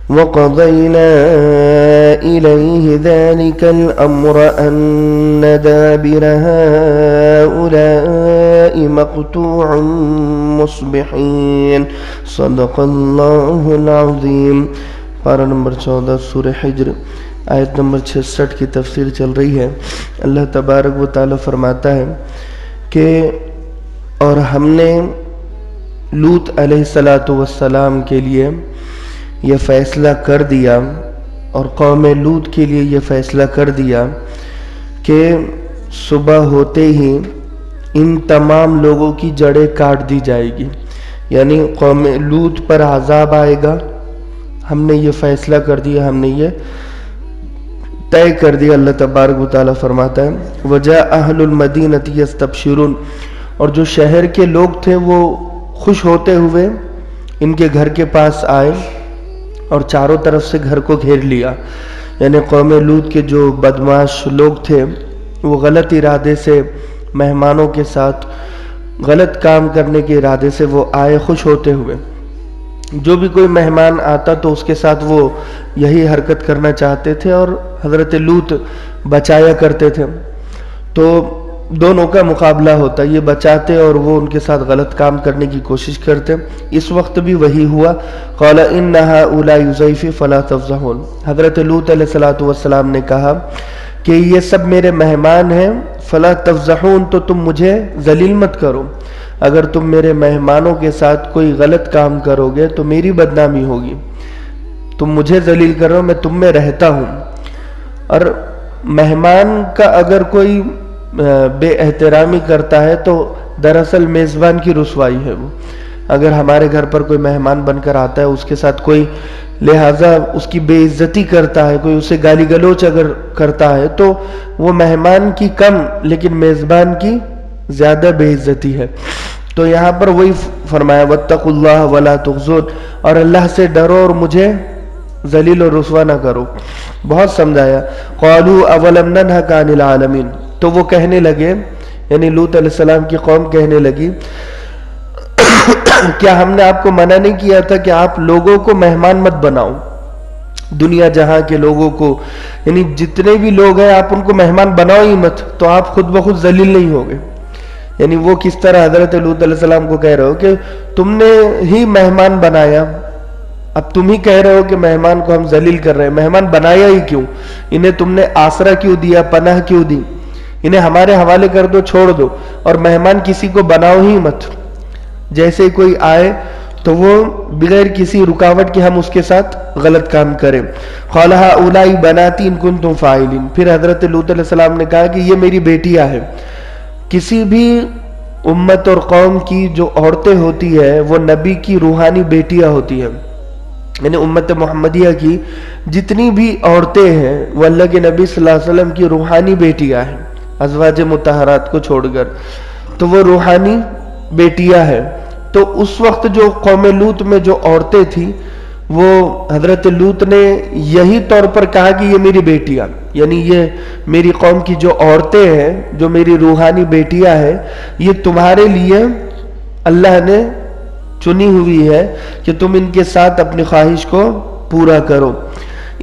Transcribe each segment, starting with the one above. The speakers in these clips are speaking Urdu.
وَقَضَيْنَا إِلَيْهِ ذَلِكَ الْأَمْرَ أَنَّ دَابِرَ هَؤُلَاءِ مَقْطُوعٌ مُصْبِحِينَ صدق اللہ العظیم۔ پارہ نمبر 14 سورہ حجر آیت نمبر 66 کی تفسیر چل رہی ہے۔ اللہ تبارک و تعالی فرماتا ہے کہ اور ہم نے لوط علیہ السلام کے لیے یہ فیصلہ کر دیا اور قوم لوط کے لیے یہ فیصلہ کر دیا کہ صبح ہوتے ہی ان تمام لوگوں کی جڑیں کاٹ دی جائے گی، یعنی قوم لوط پر عذاب آئے گا۔ ہم نے یہ فیصلہ کر دیا، ہم نے یہ طے کر دیا۔ اللہ تبارک و تعالیٰ فرماتا ہے وَجَاءَ أَهْلُ الْمَدِينَةِ يَسْتَبْشِرُونَ، اور جو شہر کے لوگ تھے وہ خوش ہوتے ہوئے ان کے گھر کے پاس آئے اور چاروں طرف سے گھر کو گھیر لیا۔ یعنی قوم لوط کے جو بدمعاش لوگ تھے وہ غلط ارادے سے مہمانوں کے ساتھ غلط کام کرنے کے ارادے سے وہ آئے خوش ہوتے ہوئے۔ جو بھی کوئی مہمان آتا تو اس کے ساتھ وہ یہی حرکت کرنا چاہتے تھے اور حضرت لوط بچایا کرتے تھے، تو دونوں کا مقابلہ ہوتا، یہ بچاتے اور وہ ان کے ساتھ غلط کام کرنے کی کوشش کرتے۔ اس وقت بھی وہی ہوا۔ قال ان هؤلاء ضیفی فلا تفضحون، حضرت لوط علیہ السلام نے کہا کہ یہ سب میرے مہمان ہیں، فلا تفضحون، تو تم مجھے ذلیل مت کرو۔ اگر تم میرے مہمانوں کے ساتھ کوئی غلط کام کرو گے تو میری بدنامی ہوگی، تم مجھے ذلیل کر رہے ہو، میں تم میں رہتا ہوں۔ اور مہمان کا اگر کوئی بے احترامی کرتا ہے تو دراصل میزبان کی رسوائی ہے وہ۔ اگر ہمارے گھر پر کوئی مہمان بن کر آتا ہے اس کے ساتھ کوئی لہٰذا اس کی بے عزتی کرتا ہے، کوئی اسے گالی گلوچ اگر کرتا ہے تو وہ مہمان کی کم لیکن میزبان کی زیادہ بے عزتی ہے۔ تو یہاں پر وہی فرمایا وَاتَّقُوا اللَّهَ وَلَا تُخْزُونِ، اور اللہ سے ڈرو اور مجھے ذلیل و رسوا نہ کرو۔ بہت سمجھایا۔ قَالُوا أَوَلَمْ نَنْهَكَ عَنِ الْعَالَمِينَ، تو وہ کہنے لگے، یعنی لوط علیہ السلام کی قوم کہنے لگی کیا ہم نے آپ کو منع نہیں کیا تھا کہ آپ لوگوں کو مہمان مت بناؤ، دنیا جہاں کے لوگوں کو، یعنی جتنے بھی لوگ ہیں آپ ان کو مہمان بناؤ ہی مت، تو آپ خود بخود ذلیل نہیں ہوگے۔ یعنی وہ کس طرح حضرت لوط علیہ السلام کو کہہ رہے ہو کہ تم نے ہی مہمان بنایا، اب تم ہی کہہ رہے ہو کہ مہمان کو ہم ذلیل کر رہے ہیں، مہمان بنایا ہی کیوں؟ انہیں تم نے آسرا کیوں دیا، پناہ کیوں دی؟ انہیں ہمارے حوالے کر دو، چھوڑ دو، اور مہمان کسی کو بناؤ ہی مت۔ جیسے کوئی آئے تو وہ بغیر کسی رکاوٹ کے ہم اس کے ساتھ غلط کام کریں۔ قَالَ هَؤُلَاءِ بَنَاتِي إِن كُنتُمْ فَاعِلِينَ، پھر حضرت لوط علیہ السلام نے کہا کہ یہ میری بیٹیاں ہیں۔ کسی بھی امت اور قوم کی جو عورتیں ہوتی ہیں وہ نبی کی روحانی بیٹیاں ہوتی ہیں، یعنی امت محمدیہ کی جتنی بھی عورتیں ہیں وہ اللہ کے نبی صلی اللہ علیہ وسلم کی روحانی بیٹیاں ہیں، ازواج مطہرات کو چھوڑ کر، تو وہ روحانی بیٹیاں ہیں۔ تو اس وقت جو قوم لوط میں جو عورتیں تھیں وہ حضرت لوط نے یہی طور پر کہا کہ یہ میری بیٹیاں، یعنی یہ میری قوم کی جو عورتیں ہیں، جو میری روحانی بیٹیاں ہیں، یہ تمہارے لیے اللہ نے چنی ہوئی ہے کہ تم ان کے ساتھ اپنی خواہش کو پورا کرو۔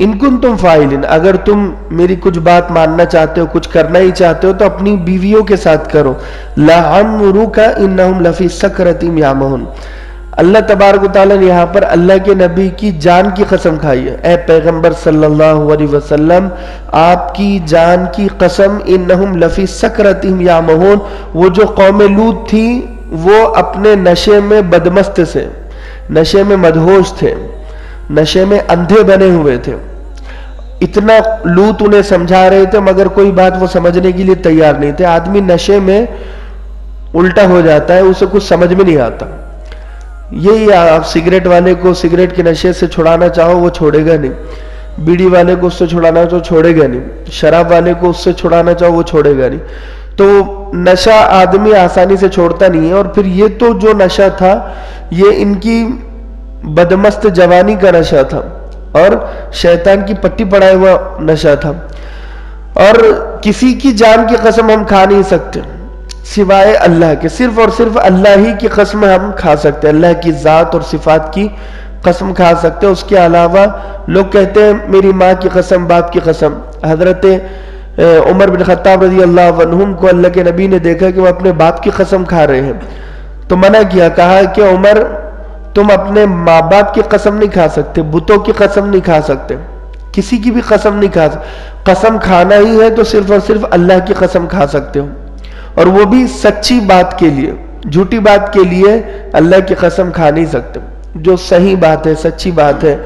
ان کنتم فاعلین، اگر تم میری کچھ بات ماننا چاہتے ہو، کچھ کرنا ہی چاہتے ہو تو اپنی بیویوں کے ساتھ کرو۔ لعمرک انہم لفی سکرتہم یعمہون، اللہ تبارک و تعالیٰ نے یہاں پر اللہ کے نبی کی جان کی قسم کھائی ہے۔ اے پیغمبر صلی اللہ علیہ وسلم، آپ کی جان کی قسم، انہم لفی سکرتہم یعمہون، وہ جو قوم لوط تھی وہ اپنے نشے میں بدمست سے، نشے میں مدہوش تھے، نشے میں اندھے بنے ہوئے تھے۔ اتنا لوط انہیں سمجھا رہے تھے مگر کوئی بات وہ سمجھنے کے لیے تیار نہیں تھے۔ آدمی نشے میں الٹا ہو جاتا ہے، اسے کچھ سمجھ میں نہیں آتا۔ یہی آپ سگریٹ والے کو سگریٹ کے نشے سے چھڑانا چاہو وہ چھوڑے گا نہیں، بیڑی والے کو اس سے چھڑانا چاہو چھوڑے گا نہیں، شراب والے کو اس سے چھڑانا چاہو وہ چھوڑے گا نہیں۔ تو نشہ آدمی آسانی سے چھوڑتا نہیں ہے۔ اور پھر یہ تو جو نشہ تھا یہ ان کی بدمست جوانی کا نشہ تھا اور شیطان کی پٹی پڑھایا ہوا نشہ تھا، اور کسی کی جان کی قسم ہم کھا نہیں سکتے سوائے اللہ کے، صرف اور صرف اللہ ہی کی قسم ہم کھا سکتے ہیں، اللہ کی ذات اور صفات کی قسم کھا سکتے ہیں. اس کے علاوہ لوگ کہتے ہیں میری ماں کی قسم، باپ کی قسم. حضرت عمر بن خطاب رضی اللہ عنہم کو اللہ کے نبی نے دیکھا کہ وہ اپنے باپ کی قسم کھا رہے ہیں تو منع کیا، کہا کہ عمر تم اپنے ماں باپ کی قسم نہیں کھا سکتے، بتوں کی قسم نہیں کھا سکتے، کسی کی بھی قسم نہیں کھا سکتے. قسم کھانا ہی ہے تو صرف اور صرف اللہ کی قسم کھا سکتے ہو، اور وہ بھی سچی بات کے لیے. جھوٹی بات کے لیے اللہ کی قسم کھا نہیں سکتے. جو صحیح بات ہے، سچی بات ہے،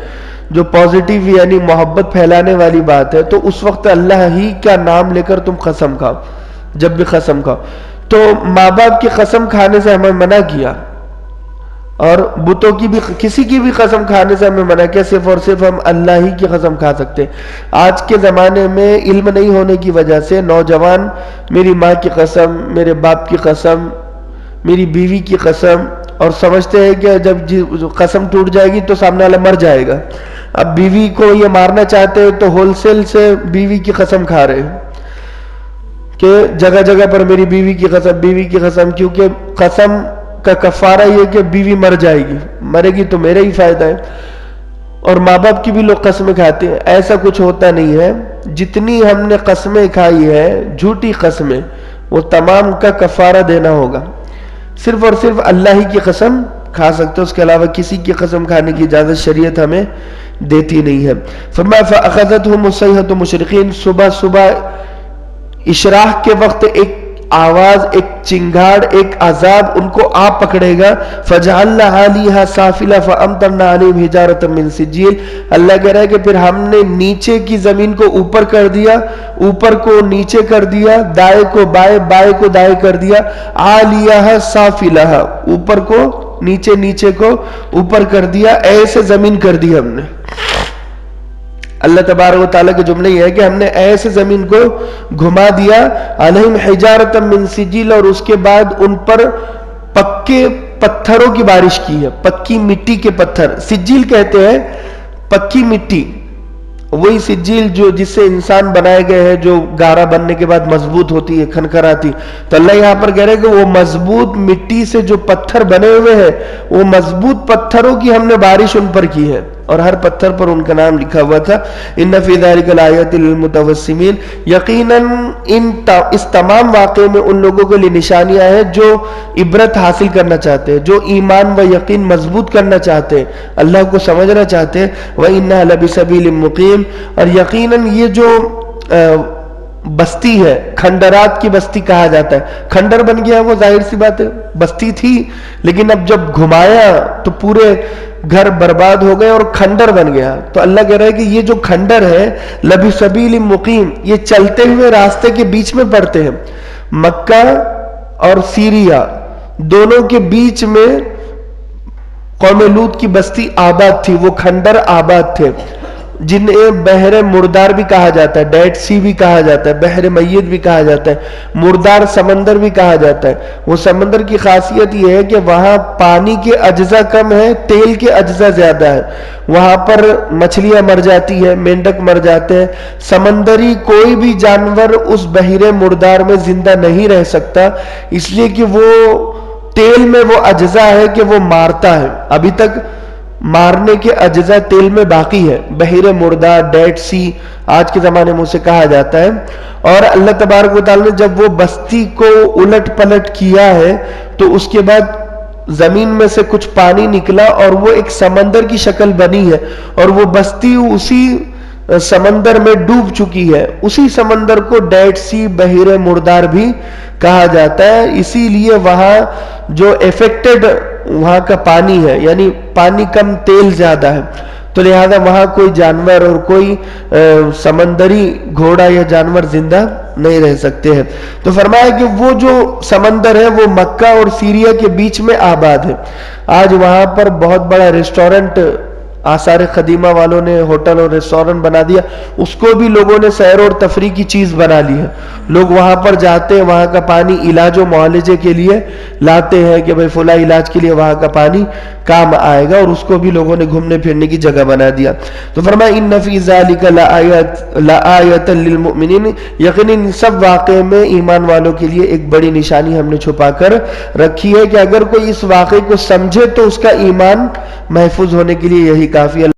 جو پازیٹیو یعنی محبت پھیلانے والی بات ہے، تو اس وقت اللہ ہی کا نام لے کر تم قسم کھاؤ. جب بھی قسم کھاؤ تو ماں باپ کی قسم کھانے سے ہمیں منع کیا، اور بتوں کی بھی، کسی کی بھی قسم کھانے سے ہمیں منع کیا. صرف اور صرف ہم اللہ ہی کی قسم کھا سکتے. آج کے زمانے میں علم نہیں ہونے کی وجہ سے نوجوان میری ماں کی قسم، میرے باپ کی قسم، میری بیوی کی قسم، اور سمجھتے ہیں کہ جب قسم ٹوٹ جائے گی تو سامنے والا مر جائے گا. اب بیوی کو یہ مارنا چاہتے ہیں تو ہول سیل سے بیوی کی قسم کھا رہے ہیں کہ جگہ جگہ پر میری بیوی کی قسم، بیوی کی قسم. کیونکہ قسم کا کفارہ یہ کہ بیوی مر جائے گی، مرے گی تو میرا ہی فائدہ ہے. اور ماں باپ کی بھی لوگ قسمیں کھاتے ہیں. ایسا کچھ ہوتا نہیں ہے. جتنی ہم نے قسمیں کھائی ہے جھوٹی قسمیں، وہ تمام کا کفارہ دینا ہوگا. صرف اور صرف اللہ ہی کی قسم کھا سکتے، اس کے علاوہ کسی کی قسم کھانے کی اجازت شریعت ہمیں دیتی نہیں ہے. فرمایا فَأَخَذَتْهُمُ الصَّيْحَةُ مُشْرِقِينَ، صبح صبح اشراق کے وقت ایک آواز، ایک چنگھاڑ، ایک عذاب ان کو آ پکڑے گا. فَجَعَلْنَا عَلِيهَا سَافِلًا فَأَمْطَرْنَا عَلَيْهِمْ حِجَارَةً مِّن سِجِّيلٍ. اللہ کہہ رہا ہے کہ پھر ہم نے نیچے کی زمین کو اوپر کر دیا، اوپر کو نیچے کر دیا، دائیں کو بائیں، بائیں کو دائیں کر دیا. عَالِيَهَا سَافِلَهَا، اوپر کو نیچے، نیچے کو اوپر کر دیا. ایسے زمین کر دی ہم نے. اللہ تبارک و تعالیٰ کے جملے یہ ہے کہ ہم نے ایسے زمین کو گھما دیا. علیہم حجارۃ من سجیل، اور اس کے بعد ان پر پکے پتھروں کی بارش کی ہے. پکی مٹی کے پتھر سجیل کہتے ہیں. پکی مٹی، وہی سجیل جو جس سے انسان بنائے گئے ہیں، جو گارا بننے کے بعد مضبوط ہوتی ہے، کھنکھراتی. تو اللہ یہاں پر کہہ رہے کہ وہ مضبوط مٹی سے جو پتھر بنے ہوئے ہیں، وہ مضبوط پتھروں کی ہم نے بارش ان پر کی ہے، اور ہر پتھر پر ان کا نام لکھا ہوا تھا. ان فی ذلک لآیات للمتوسمین، یقیناً اس تمام واقعے میں ان لوگوں کے لیے نشانیاں ہیں جو عبرت حاصل کرنا چاہتے ہیں، جو ایمان و یقین مضبوط کرنا چاہتے ہیں، اللہ کو سمجھنا چاہتے ہیں. وَإِنَّهَا لَبِسَبِيلٍ مُقِيمٍ، اور یقیناً یہ جو بستی ہے، کھنڈرات کی بستی کہا جاتا ہے. کھنڈر بن گیا، وہ ظاہر سی بات ہے، بستی تھی لیکن اب جب گھمایا تو پورے گھر برباد ہو گئے اور کھنڈر بن گیا. تو اللہ کہہ رہا ہے کہ یہ جو کھنڈر ہے، لبی سبیل مقیم، یہ چلتے ہوئے راستے کے بیچ میں پڑتے ہیں. مکہ اور سیریا دونوں کے بیچ میں قوم لوط کی بستی آباد تھی. وہ کھنڈر آباد تھے، جنہیں بحر مردار بھی کہا جاتا ہے، ڈیڈ سی بھی کہا جاتا ہے، بحر میت بھی کہا جاتا ہے، مردار سمندر بھی کہا جاتا ہے. وہ سمندر کی خاصیت یہ ہے کہ وہاں پانی کے اجزاء کم ہیں، تیل کے اجزاء زیادہ ہے. وہاں پر مچھلیاں مر جاتی ہیں، مینڈک مر جاتے ہیں. سمندری کوئی بھی جانور اس بحر مردار میں زندہ نہیں رہ سکتا، اس لیے کہ وہ تیل میں وہ اجزاء ہے کہ وہ مارتا ہے. ابھی تک مارنے کے اجزاء تیل میں باقی ہے. بحر مردار، ڈیڈ سی آج کے زمانے میں اسے کہا جاتا ہے. اور اللہ تبارک و تعالی نے جب وہ بستی کو الٹ پلٹ کیا ہے تو اس کے بعد زمین میں سے کچھ پانی نکلا اور وہ ایک سمندر کی شکل بنی ہے، اور وہ بستی اسی سمندر میں ڈوب چکی ہے. اسی سمندر کو ڈیڈ سی، بحر مردار بھی کہا جاتا ہے. اسی لیے وہاں جو افیکٹڈ وہاں کا پانی ہے، یعنی پانی کم تیل زیادہ ہے، تو لہذا وہاں کوئی جانور اور کوئی سمندری گھوڑا یا جانور زندہ نہیں رہ سکتے ہیں. تو فرمایا کہ وہ جو سمندر ہے وہ مکہ اور سیریا کے بیچ میں آباد ہے. آج وہاں پر بہت بڑا ریسٹورنٹ آثار قدیمہ والوں نے ہوٹل اور ریسٹورنٹ بنا دیا، اس کو بھی لوگوں نے سیر اور تفریح کی چیز بنا لی ہے. لوگ وہاں پر جاتے ہیں، وہاں کا پانی علاج و معالجے کے لیے لاتے ہیں کہ بھئی فلاں علاج کے لیے وہاں کا پانی کام آئے گا، اور اس کو بھی لوگوں نے گھومنے پھرنے کی جگہ بنا دیا. تو فرمایا ان فی ذالک لآیۃ للمؤمنین، یقیناً سب واقعے میں ایمان والوں کے لیے ایک بڑی نشانی ہم نے چھپا کر رکھی ہے کہ اگر کوئی اس واقعے کو سمجھے تو اس کا ایمان محفوظ ہونے کے لیے یہی کافی ہے.